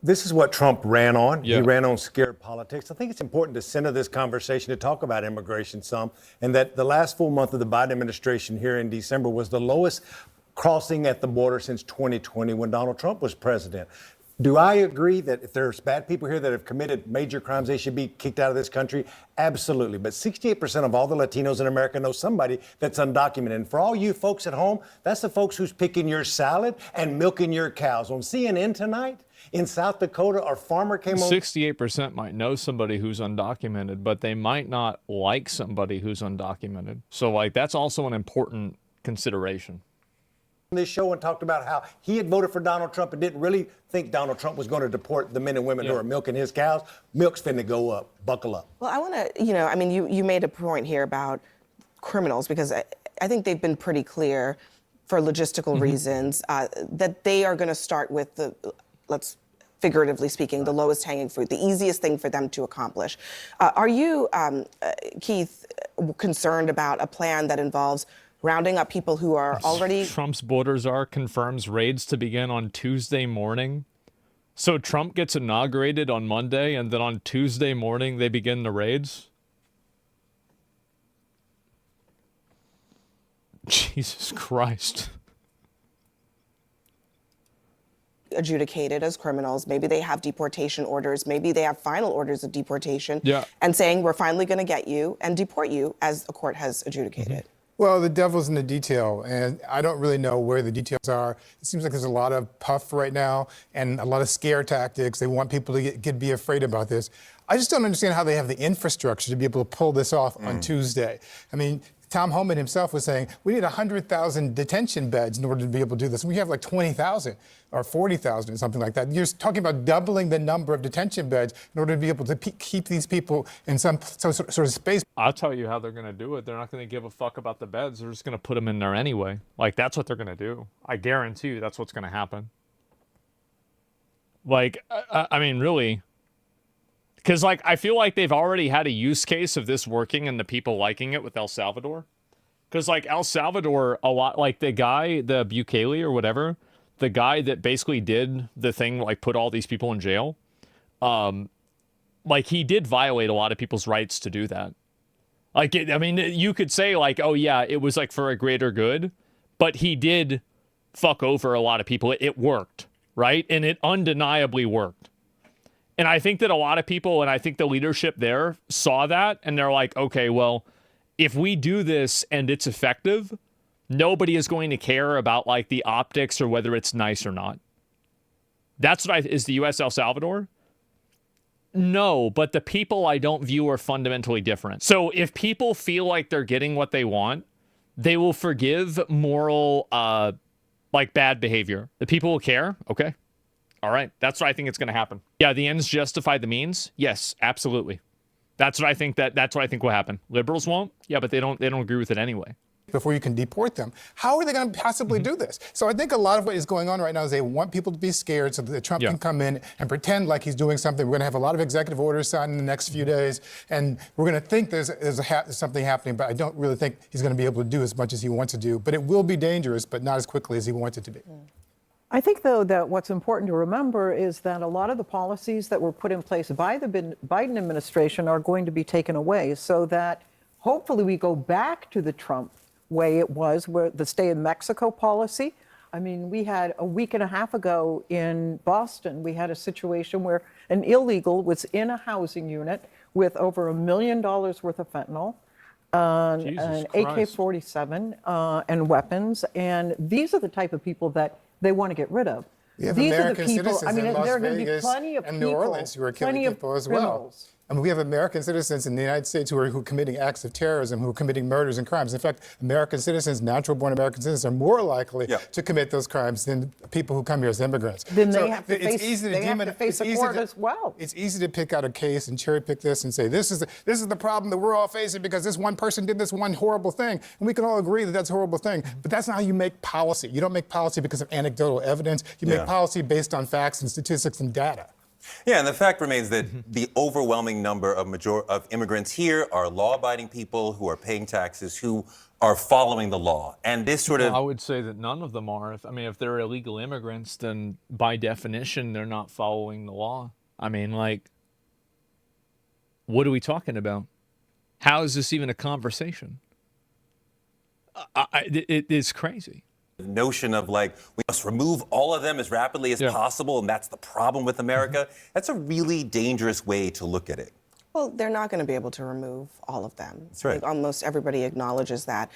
This is what Trump ran on. Yeah. He ran on scared politics. I think it's important to center this conversation to talk about immigration some, and that the last full month of the Biden administration here in December was the lowest crossing at the border since 2020 when Donald Trump was president. Do I agree that if there's bad people here that have committed major crimes, they should be kicked out of this country? Absolutely. But 68% of all the Latinos in America know somebody that's undocumented. And for all you folks at home, that's the folks who's picking your salad and milking your cows. On CNN tonight, in South Dakota, our farmer came on. 68% might know somebody who's undocumented, but they might not like somebody who's undocumented. So, like, that's also an important consideration. This show and talked about how he had voted for Donald Trump and didn't really think Donald Trump was going to deport the men and women who are milking his cows. Milk's finna go up. Buckle up. Well, I want to, you made a point here about criminals, because I think they've been pretty clear for logistical reasons that they are going to start with let's figuratively speaking, the lowest hanging fruit, the easiest thing for them to accomplish. Are you, Keith, concerned about a plan that involves rounding up people who are already... Trump's border czar confirms raids to begin on Tuesday morning. So Trump gets inaugurated on Monday, and then on Tuesday morning, they begin the raids? Jesus Christ. Adjudicated as criminals. Maybe they have deportation orders. Maybe they have final orders of deportation. Yeah. And saying, we're finally going to get you and deport you as the court has adjudicated. Well, the devil's in the detail, and I don't really know where the details are. It seems like there's a lot of puff right now and a lot of scare tactics. They want people to be afraid about this. I just don't understand how they have the infrastructure to be able to pull this off on Tuesday. I mean, Tom Homan himself was saying, we need 100,000 detention beds in order to be able to do this. We have like 20,000 or 40,000 or something like that. You're talking about doubling the number of detention beds in order to be able to keep these people in some sort of space. I'll tell you how they're going to do it. They're not going to give a fuck about the beds. They're just going to put them in there anyway. Like, that's what they're going to do. I guarantee you that's what's going to happen. Like, I mean, really. Because, like, I feel like they've already had a use case of this working and the people liking it with El Salvador. Because, like, El Salvador, a lot, like, the guy, the Bukele or whatever, the guy that basically did the thing, like, put all these people in jail, like, he did violate a lot of people's rights to do that. Like, I mean, you could say, like, oh, yeah, it was, like, for a greater good, but he did fuck over a lot of people. It worked, right? And it undeniably worked. And I think that a lot of people, and I think the leadership there saw that, and they're like, okay, well, if we do this and it's effective, nobody is going to care about, like, the optics or whether it's nice or not. That's what is the U.S. El Salvador? No, but the people I don't view are fundamentally different. So if people feel like they're getting what they want, they will forgive moral, like, bad behavior. The people will care, okay? All right, that's what I think it's going to happen. Yeah, the ends justify the means. Yes, absolutely. That's what I think will happen. Liberals won't. Yeah, but they don't agree with it anyway. Before you can deport them. How are they going to possibly do this? So I think a lot of what is going on right now is they want people to be scared so that Trump can come in and pretend like he's doing something. We're going to have a lot of executive orders signed in the next few days, and we're going to think there's something happening, but I don't really think he's going to be able to do as much as he wants to do. But it will be dangerous, but not as quickly as he wants it to be. I think, though, that what's important to remember is that a lot of the policies that were put in place by the Biden administration are going to be taken away, so that hopefully we go back to the Trump way it was, where the stay in Mexico policy. I mean, we had a week and a half ago in Boston, we had a situation where an illegal was in a housing unit with over $1 million worth of fentanyl, an AK-47 and weapons. And these are the type of people that they want to get rid of. We have These American are the people, citizens in Las there are going to be Vegas plenty of and people, New Orleans who are killing people as well. criminals. I mean, we have American citizens in the United States who are committing acts of terrorism, who are committing murders and crimes. In fact, American citizens, natural-born American citizens, are more likely to commit those crimes than people who come here as immigrants. Then they have to face a court as well. It's easy to pick out a case and cherry-pick this and say, this is the problem that we're all facing because this one person did this one horrible thing. And we can all agree that that's a horrible thing. But that's not how you make policy. You don't make policy because of anecdotal evidence. You make policy based on facts and statistics and data. Yeah, and the fact remains that the overwhelming number of immigrants here are law-abiding people who are paying taxes, who are following the law. And this sort of I would say that none of them are. If they're illegal immigrants, then by definition, they're not following the law. What are we talking about? How is this even a conversation? It's crazy. notion of like, we must remove all of them as rapidly as possible, and that's the problem with America. That's a really dangerous way to look at it. Well, they're not going to be able to remove all of them. That's right. Like, almost everybody acknowledges that.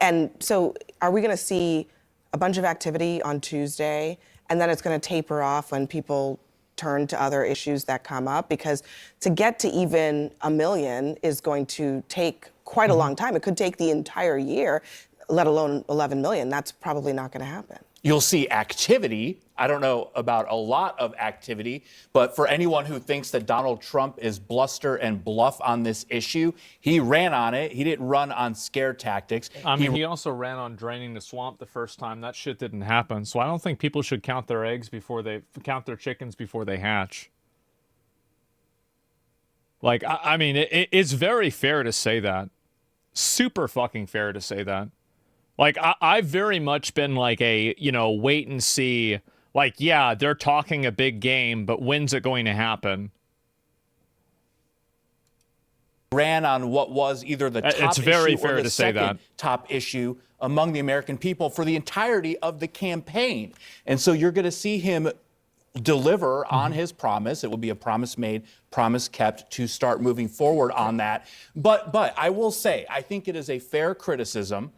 And so are we going to see a bunch of activity on Tuesday, and then it's going to taper off when people turn to other issues that come up? Because to get to even 1 million is going to take quite a long time. It could take the entire year, let alone 11 million. That's probably not going to happen. You'll see activity. I don't know about a lot of activity, but for anyone who thinks that Donald Trump is bluster and bluff on this issue, he ran on it. He didn't run on scare tactics. He also ran on draining the swamp the first time. That shit didn't happen. So I don't think people should count their chickens before they hatch. Like, it's very fair to say that. Super fucking fair to say that. Like, I've very much been like a, wait and see. Like, yeah, they're talking a big game, but when's it going to happen? Ran on what was either the top It's very issue fair or the to say that. second top issue among the American people for the entirety of the campaign. And so you're going to see him deliver on his promise. It will be a promise made, promise kept to start moving forward on that. But I will say, I think it is a fair criticism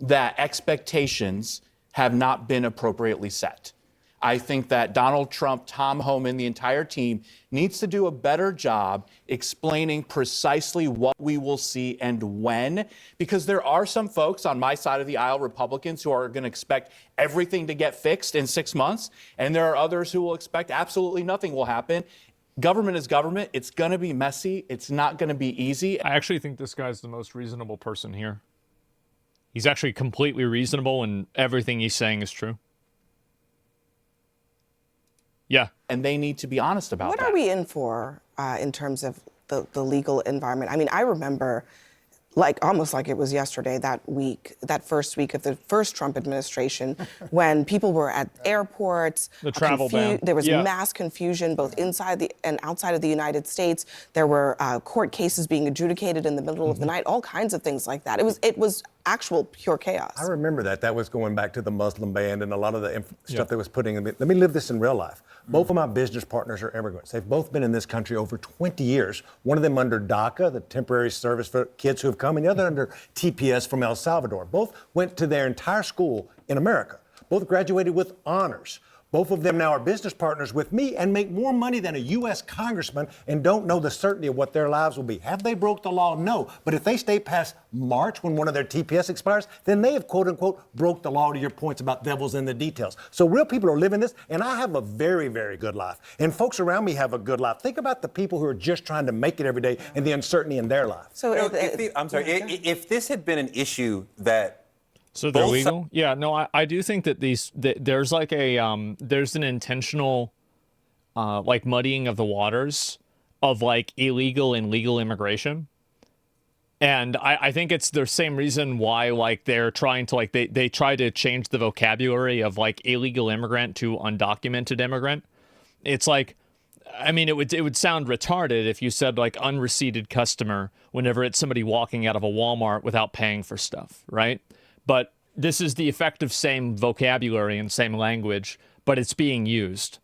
that expectations have not been appropriately set. I think that Donald Trump, Tom Homan, the entire team needs to do a better job explaining precisely what we will see and when, because there are some folks on my side of the aisle, Republicans, who are going to expect everything to get fixed in 6 months, and there are others who will expect absolutely nothing will happen. Government is government. It's going to be messy. It's not going to be easy. I actually think this guy's the most reasonable person here. He's actually completely reasonable, and everything he's saying is true. Yeah. And they need to be honest about What that. are we in for in terms of the legal environment? I mean, I remember, almost like it was yesterday, that first week of the first Trump administration, when people were at airports. The travel ban. There was Yeah. mass confusion both inside and outside of the United States. There were court cases being adjudicated in the middle of the night, all kinds of things like that. It was actual pure chaos. I remember that. That was going back to the Muslim ban and a lot of the stuff that was putting in. Let me live this in real life. Both of my business partners are immigrants. They've both been in this country over 20 years. One of them under DACA, the temporary service for kids who have come, and the other under TPS from El Salvador. Both went to their entire school in America. Both graduated with honors. Both of them now are business partners with me and make more money than a U.S. congressman and don't know the certainty of what their lives will be. Have they broke the law? No. But if they stay past March when one of their TPS expires, then they have, quote unquote, broke the law, to your points about devils in the details. So real people are living this, and I have a very, very good life. And folks around me have a good life. Think about the people who are just trying to make it every day and the uncertainty in their life. So If this had been an issue that So they're both legal? Yeah, no, I do think that there's like there's an intentional muddying of the waters of like illegal and legal immigration. And I think it's the same reason why like they're trying to like they try to change the vocabulary of like illegal immigrant to undocumented immigrant. It's like, it would sound retarded if you said like unreceipted customer whenever it's somebody walking out of a Walmart without paying for stuff, right? But this is the effective same vocabulary and same language, but it's being used.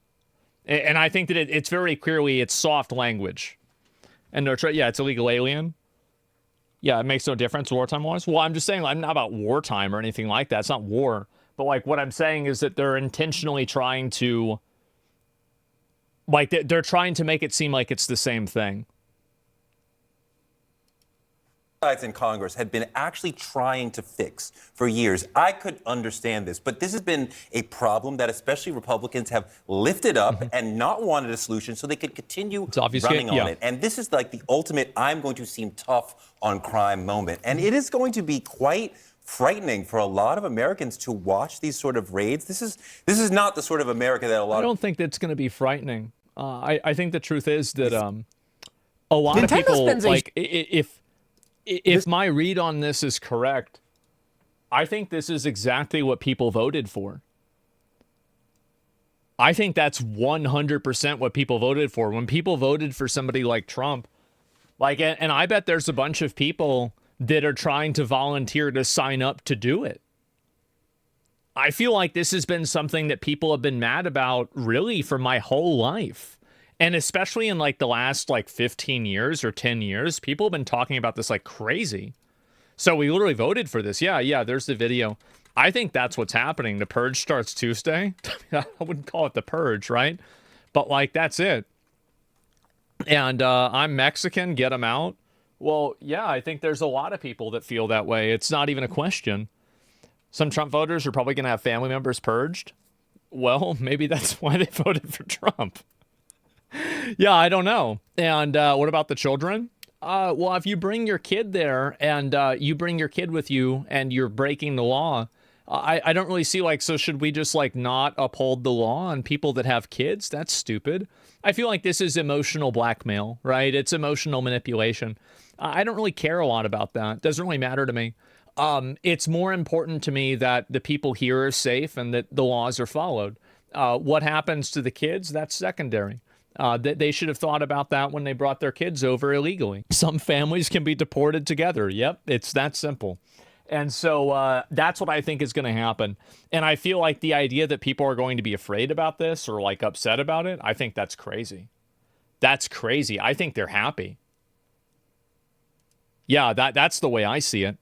And I think that it's very clearly, it's soft language. And they're it's illegal alien. Yeah, it makes no difference wartime-wise. Well, I'm just saying, I'm not about wartime or anything like that. It's not war. But like what I'm saying is that they're intentionally trying to, they're trying to make it seem like it's the same thing. sides in Congress had been actually trying to fix for years. I could understand this, but this has been a problem that especially Republicans have lifted up and not wanted a solution so they could continue running on it. And this is like the ultimate I'm going to seem tough on crime moment. And it is going to be quite frightening for a lot of Americans to watch these sort of raids. This is not the sort of America that a lot I don't think that's going to be frightening. I think the truth is that a lot of people, like, if If my read on this is correct, I think this is exactly what people voted for. I think that's 100% what people voted for. When people voted for somebody like Trump, like, and I bet there's a bunch of people that are trying to volunteer to sign up to do it. I feel like this has been something that people have been mad about really for my whole life. And especially in like the last like 15 years or 10 years, people have been talking about this like crazy. So we literally voted for this. Yeah, there's the video. I think that's what's happening. The purge starts Tuesday. I wouldn't call it the purge, right? But like, that's it. And I'm Mexican, get them out. Well, yeah, I think there's a lot of people that feel that way. It's not even a question. Some Trump voters are probably going to have family members purged. Well, maybe that's why they voted for Trump. Yeah, I don't know. And what about the children? Well, if you bring your kid there and you bring your kid with you and you're breaking the law, I don't really see like, so should we just like not uphold the law on people that have kids? That's stupid. I feel like this is emotional blackmail, right? It's emotional manipulation. I don't really care a lot about that. It doesn't really matter to me. It's more important to me that the people here are safe and that the laws are followed. What happens to the kids, that's secondary. They should have thought about that when they brought their kids over illegally. Some families can be deported together. Yep, it's that simple. And so that's what I think is going to happen. And I feel like the idea that people are going to be afraid about this or like upset about it, I think that's crazy. That's crazy. I think they're happy. Yeah, that's the way I see it.